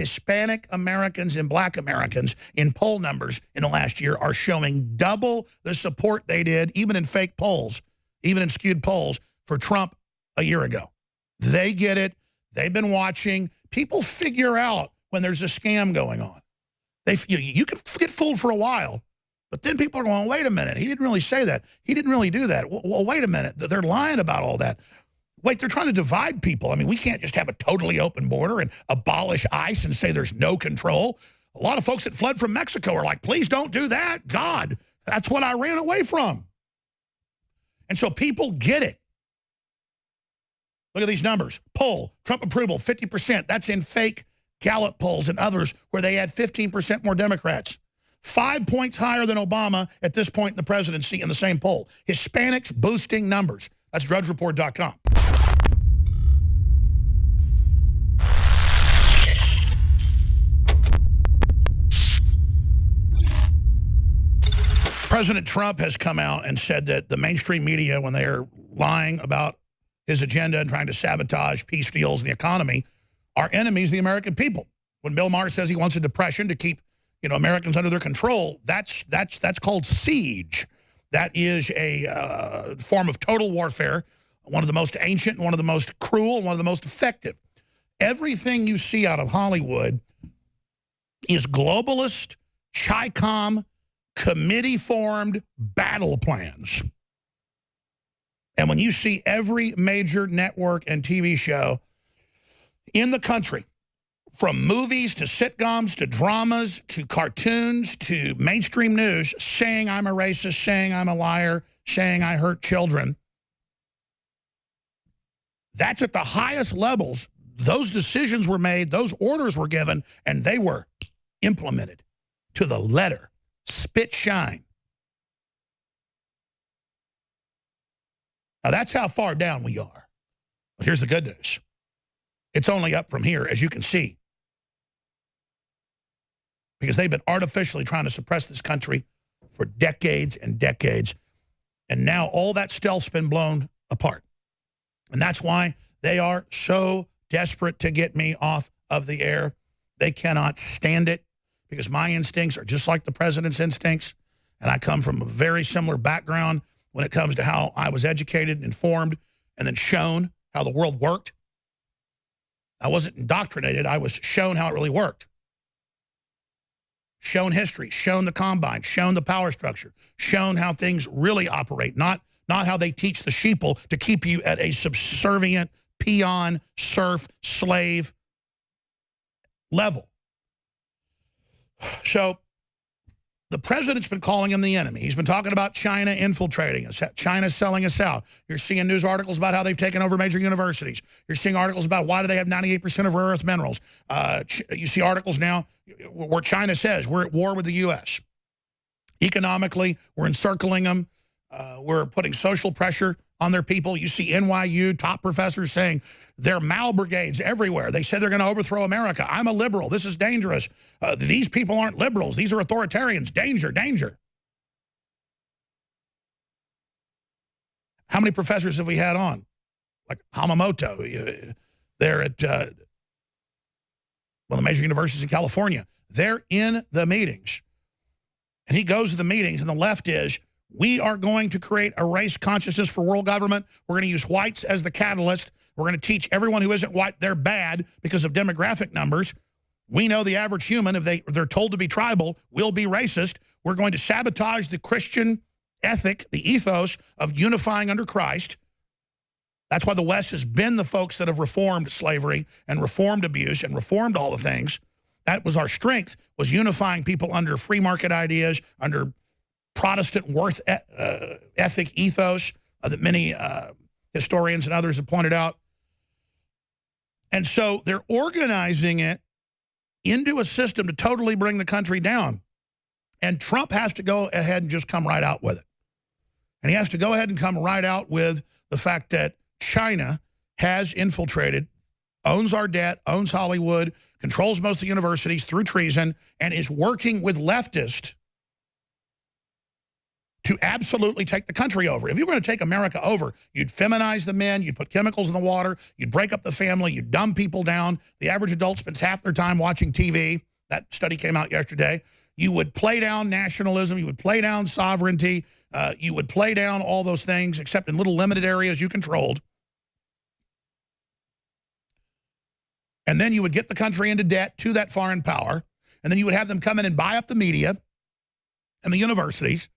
Hispanic Americans and black Americans in poll numbers in the last year are showing double the support they did, even in fake polls, even in skewed polls, for Trump a year ago. They get it. They've been watching. People figure out when there's a scam going on. You can get fooled for a while, but then people are going, wait a minute, he didn't really say that. He didn't really do that. Well, wait a minute. They're lying about all that. Wait, they're trying to divide people. I mean, we can't just have a totally open border and abolish ICE and say there's no control. A lot of folks that fled from Mexico are like, please don't do that. God, that's what I ran away from. And so people get it. Look at these numbers. Poll, Trump approval, 50%. That's in fake Gallup polls and others where they had 15% more Democrats. 5 points higher than Obama at this point in the presidency in the same poll. Hispanics boosting numbers. That's drudgereport.com. President Trump has come out and said that the mainstream media, when they are lying about his agenda and trying to sabotage peace deals and the economy, are enemies of the American people. When Bill Maher says he wants a depression to keep, Americans under their control, that's called siege. That is a form of total warfare, one of the most ancient, one of the most cruel, one of the most effective. Everything you see out of Hollywood is globalist, Chi-Com, committee-formed battle plans. And when you see every major network and TV show in the country, from movies to sitcoms to dramas to cartoons to mainstream news, saying I'm a racist, saying I'm a liar, saying I hurt children, that's at the highest levels. Those decisions were made, those orders were given, and they were implemented to the letter. Spit shine. Now, that's how far down we are. But here's the good news. It's only up from here, as you can see. Because they've been artificially trying to suppress this country for decades and decades. And now all that stealth's been blown apart. And that's why they are so desperate to get me off of the air. They cannot stand it because my instincts are just like the president's instincts. And I come from a very similar background when it comes to how I was educated, informed, and then shown how the world worked. I wasn't indoctrinated. I was shown how it really worked. Shown history, shown the combine, shown the power structure, shown how things really operate, not how they teach the sheeple to keep you at a subservient, peon, serf, slave level. So the president's been calling him the enemy. He's been talking about China infiltrating us, China selling us out. You're seeing news articles about how they've taken over major universities. You're seeing articles about why do they have 98% of rare earth minerals. You see articles now where China says we're at war with the U.S. Economically, we're encircling them. We're putting social pressure on their people. You see NYU top professors saying they're Mao brigades everywhere. They say they're going to overthrow America. I'm a liberal. This is dangerous. These people aren't liberals. These are authoritarians. Danger, danger. How many professors have we had on? Like Hamamoto. They're at one of the major universities in California. They're in the meetings. And he goes to the meetings, and the left is, we are going to create a race consciousness for world government. We're going to use whites as the catalyst. We're going to teach everyone who isn't white they're bad because of demographic numbers. We know the average human, if they're told to be tribal, will be racist. We're going to sabotage the Christian ethic, the ethos of unifying under Christ. That's why the West has been the folks that have reformed slavery and reformed abuse and reformed all the things. That was our strength, was unifying people under free market ideas, under Protestant worth ethic ethos that many historians and others have pointed out. And so they're organizing it into a system to totally bring the country down. And Trump has to go ahead and just come right out with it. And he has to go ahead and come right out with the fact that China has infiltrated, owns our debt, owns Hollywood, controls most of the universities through treason, and is working with leftists to absolutely take the country over. If you were going to take America over, you'd feminize the men, you'd put chemicals in the water, you'd break up the family, you'd dumb people down. The average adult spends half their time watching TV. That study came out yesterday. You would play down nationalism, you would play down sovereignty, you would play down all those things, except in little limited areas you controlled. And then you would get the country into debt to that foreign power, and then you would have them come in and buy up the media and the universities,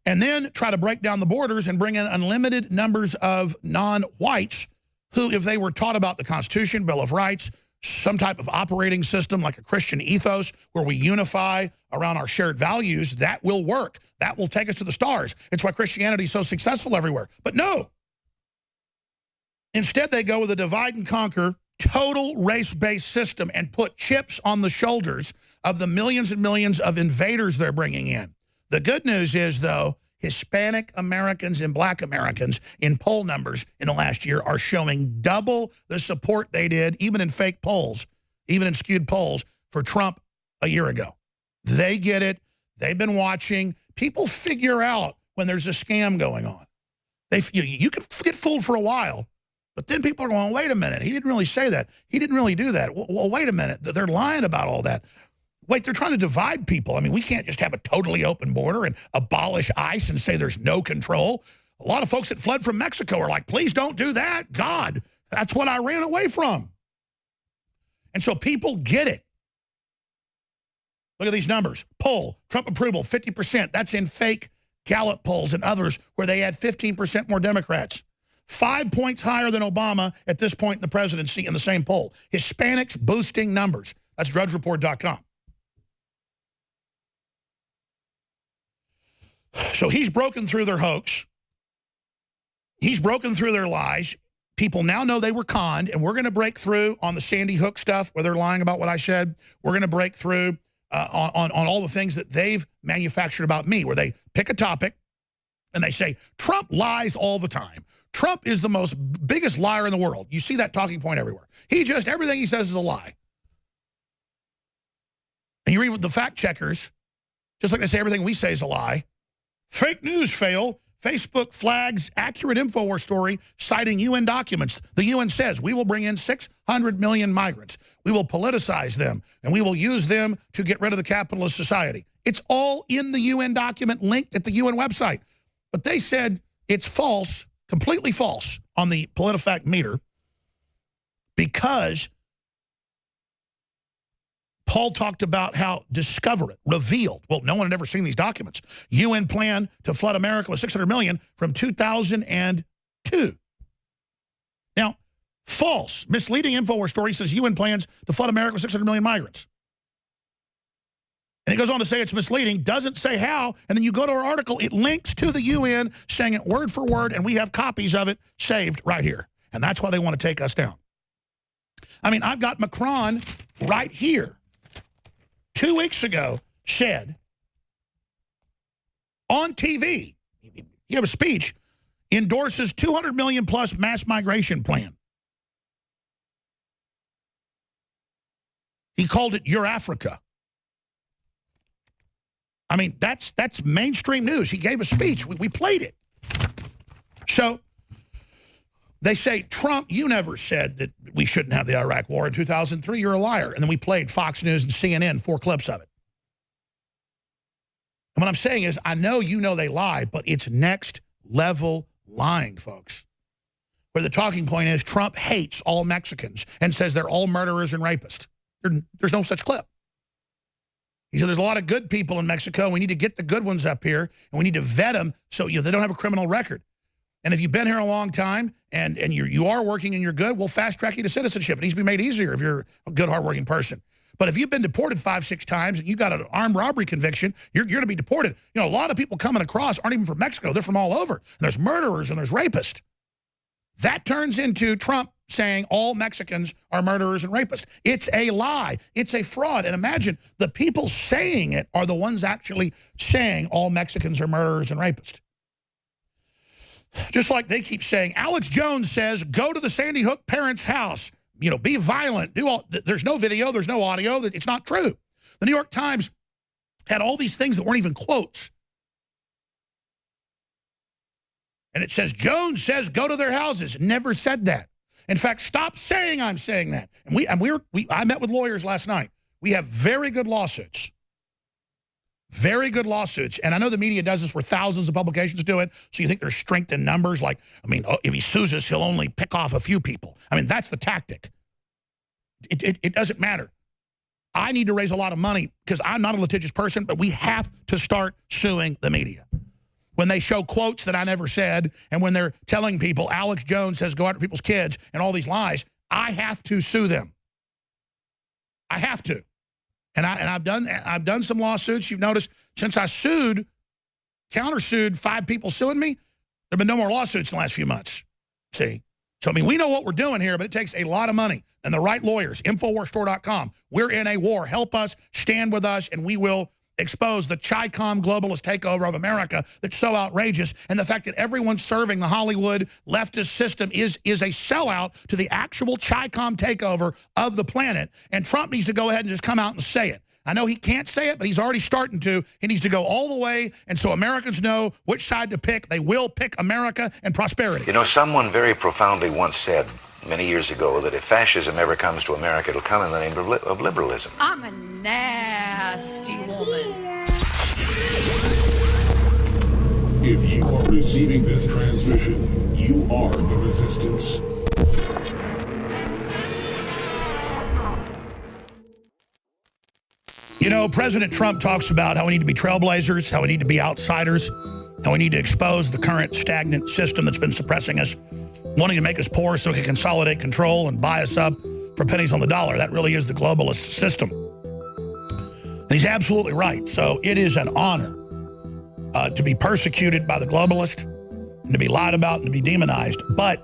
and then try to break down the borders and bring in unlimited numbers of non-whites who, if they were taught about the Constitution, Bill of Rights, some type of operating system like a Christian ethos where we unify around our shared values, that will work. That will take us to the stars. It's why Christianity is so successful everywhere. But no. Instead, they go with a divide and conquer, total race-based system and put chips on the shoulders of the millions and millions of invaders they're bringing in. The good news is, though, Hispanic Americans and Black Americans in poll numbers in the last year are showing double the support they did, even in fake polls, even in skewed polls, for Trump a year ago. They get it. They've been watching. People figure out when there's a scam going on. You could get fooled for a while, but then people are going, wait a minute, he didn't really say that. He didn't really do that. Well, wait a minute. They're lying about all that. Wait, they're trying to divide people. I mean, we can't just have a totally open border and abolish ICE and say there's no control. A lot of folks that fled from Mexico are like, please don't do that. God, that's what I ran away from. And so people get it. Look at these numbers. Poll, Trump approval, 50%. That's in fake Gallup polls and others where they had 15% more Democrats. 5 points higher than Obama at this point in the presidency in the same poll. Hispanics boosting numbers. That's drudgereport.com. So he's broken through their hoax. He's broken through their lies. People now know they were conned, and we're going to break through on the Sandy Hook stuff where they're lying about what I said. We're going to break through on all the things that they've manufactured about me, where they pick a topic and they say, Trump lies all the time. Trump is the biggest liar in the world. You see that talking point everywhere. Everything he says is a lie. And you read with the fact checkers, just like they say everything we say is a lie. Fake news fail. Facebook flags accurate InfoWars story citing UN documents. The UN says we will bring in 600 million migrants. We will politicize them, and we will use them to get rid of the capitalist society. It's all in the UN document linked at the UN website. But they said it's false, completely false on the PolitiFact meter because Paul talked about how discover it, revealed. Well, no one had ever seen these documents. UN plan to flood America with 600 million from 2002. Now, false, misleading InfoWars story says UN plans to flood America with 600 million migrants. And it goes on to say it's misleading, doesn't say how, and then you go to our article, it links to the UN saying it word for word, and we have copies of it saved right here. And that's why they want to take us down. I mean, I've got Macron right here. 2 weeks ago said on TV, he gave a speech, endorses 200 million plus mass migration plan. He called it Your Africa. I mean, that's mainstream news. He gave a speech. We played it. So they say, Trump, you never said that we shouldn't have the Iraq war in 2003. You're a liar. And then we played Fox News and CNN, 4 clips of it. And what I'm saying is, I know you know they lie, but it's next level lying, folks. Where the talking point is Trump hates all Mexicans and says they're all murderers and rapists. There's no such clip. He said there's a lot of good people in Mexico. We need to get the good ones up here, and we need to vet them so they don't have a criminal record. And if you've been here a long time and you are working and you're good, we'll fast track you to citizenship. It needs to be made easier if you're a good, hardworking person. But if you've been deported 5, 6 times and you got an armed robbery conviction, you're going to be deported. You know, a lot of people coming across aren't even from Mexico. They're from all over. And there's murderers and there's rapists. That turns into Trump saying all Mexicans are murderers and rapists. It's a lie. It's a fraud. And imagine the people saying it are the ones actually saying all Mexicans are murderers and rapists. Just like they keep saying, Alex Jones says, go to the Sandy Hook parents' house, you know, be violent, do all. There's no video, there's no audio. It's not true. The New York Times had all these things that weren't even quotes And it says, Jones says go to their houses. Never said that. In fact, stop saying I'm saying that. And I met with lawyers last night. We have very good lawsuits. Very good lawsuits. And I know the media does this where thousands of publications do it. So you think there's strength in numbers. Like, I mean, if he sues us, he'll only pick off a few people. I mean, that's the tactic. It doesn't matter. I need to raise a lot of money because I'm not a litigious person, but we have to start suing the media. When they show quotes that I never said, and when they're telling people Alex Jones says go after people's kids and all these lies, I have to sue them. I have to. And I've done some lawsuits. You've noticed since I countersued 5 people suing me, there have been no more lawsuits in the last few months. See? So, I mean, we know what we're doing here, but it takes a lot of money. And the right lawyers, InfoWarsStore.com. We're in a war. Help us, stand with us, and we will expose the Chi-Com globalist takeover of America that's so outrageous, and the fact that everyone serving the Hollywood leftist system is a sellout to the actual Chi-Com takeover of the planet. And Trump needs to go ahead and just come out and say it. I know he can't say it, but he's already starting to. He needs to go all the way, and so Americans know which side to pick. They will pick America and prosperity. You know, someone very profoundly once said many years ago that if fascism ever comes to America, it'll come in the name of liberalism. I'm a nasty woman. If you are receiving this transmission, you are the resistance. You know, President Trump talks about how we need to be trailblazers, how we need to be outsiders, how we need to expose the current stagnant system that's been suppressing us, wanting to make us poor so we can consolidate control and buy us up for pennies on the dollar. That really is the globalist system. And he's absolutely right. So it is an honor to be persecuted by the globalist and to be lied about and to be demonized. But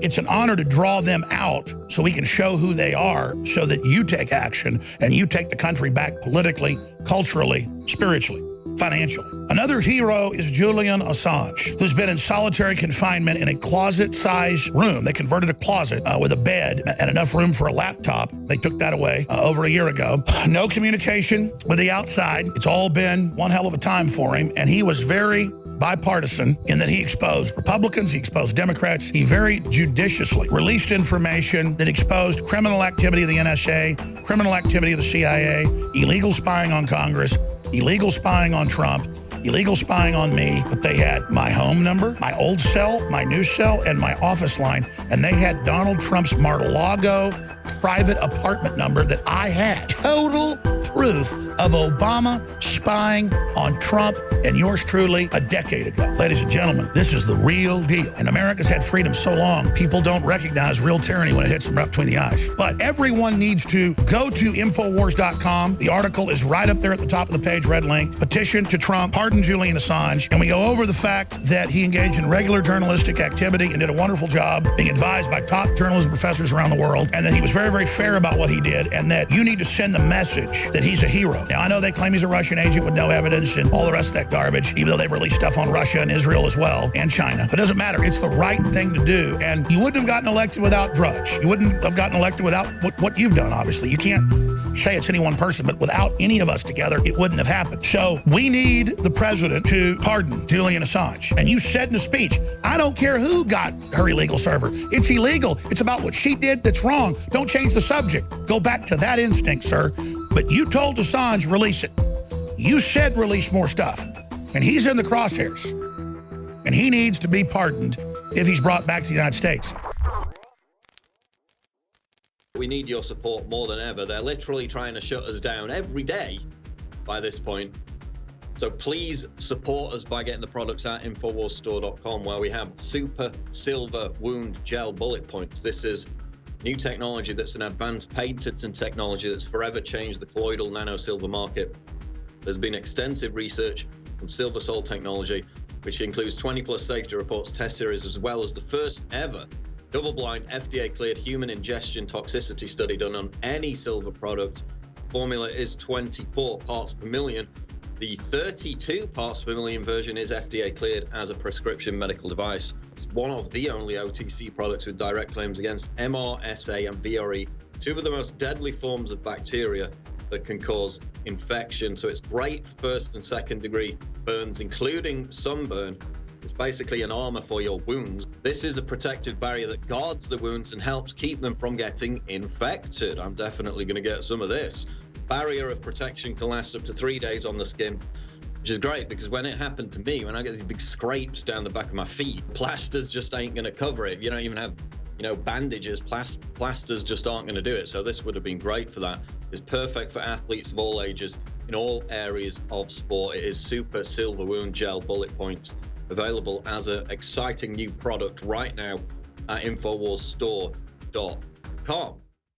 it's an honor to draw them out so we can show who they are so that you take action and you take the country back politically, culturally, spiritually, financially. Another hero is Julian Assange, who's been in solitary confinement in a closet-sized room. They converted a closet with a bed and enough room for a laptop. They took that away over a year ago. No communication with the outside. It's all been one hell of a time for him, and he was very bipartisan in that he exposed Republicans, he exposed Democrats. He very judiciously released information that exposed criminal activity of the NSA, criminal activity of the CIA, illegal spying on Congress, illegal spying on Trump, illegal spying on me. But they had my home number, my old cell, my new cell, and my office line. And they had Donald Trump's Mar-a-Lago private apartment number that I had. Total proof of Obama spying on Trump and yours truly a decade ago. Ladies and gentlemen, this is the real deal. And America's had freedom so long, people don't recognize real tyranny when it hits them right between the eyes. But everyone needs to go to Infowars.com. The article is right up there at the top of the page, red link. Petition to Trump, pardon Julian Assange. And we go over the fact that he engaged in regular journalistic activity and did a wonderful job being advised by top journalism professors around the world, and that he was very, very fair about what he did, and that you need to send the message that he's a hero. Now, I know they claim he's a Russian agent with no evidence and all the rest of that garbage, even though they've released stuff on Russia and Israel as well, and China. But it doesn't matter. It's the right thing to do. And you wouldn't have gotten elected without Drudge. You wouldn't have gotten elected without what you've done, obviously. You can't say it's any one person, but without any of us together, it wouldn't have happened. So we need the president to pardon Julian Assange. And you said in a speech, I don't care who got her illegal server. It's illegal. It's about what she did that's wrong. Don't change the subject. Go back to that instinct, sir. But you told Assange, release it. You said release more stuff. And he's in the crosshairs. And he needs to be pardoned if he's brought back to the United States. We need your support more than ever. They're literally trying to shut us down every day by this point. So please support us by getting the products at InfoWarsStore.com, where we have super silver wound gel bullet points. This is new technology that's an advanced patented technology that's forever changed the colloidal nanosilver market. There's been extensive research on silver sol technology, which includes 20+ safety reports, test series, as well as the first ever double-blind FDA-cleared human ingestion toxicity study done on any silver product. Formula is 24 parts per million. The 32 parts per million version is FDA cleared as a prescription medical device. It's one of the only OTC products with direct claims against MRSA and VRE, two of the most deadly forms of bacteria that can cause infection. So it's great for first and second degree burns, including sunburn. It's basically an armor for your wounds. This is a protective barrier that guards the wounds and helps keep them from getting infected. I'm definitely going to get some of this. Barrier of protection can last up to 3 days on the skin, which is great because when it happened to me, when I get these big scrapes down the back of my feet, plasters just ain't going to cover it. You don't even have, bandages. Plasters just aren't going to do it. So this would have been great for that. It's perfect for athletes of all ages in all areas of sport. It is Super Silver Wound Gel Bullet Points, available as an exciting new product right now at InfoWarsStore.com.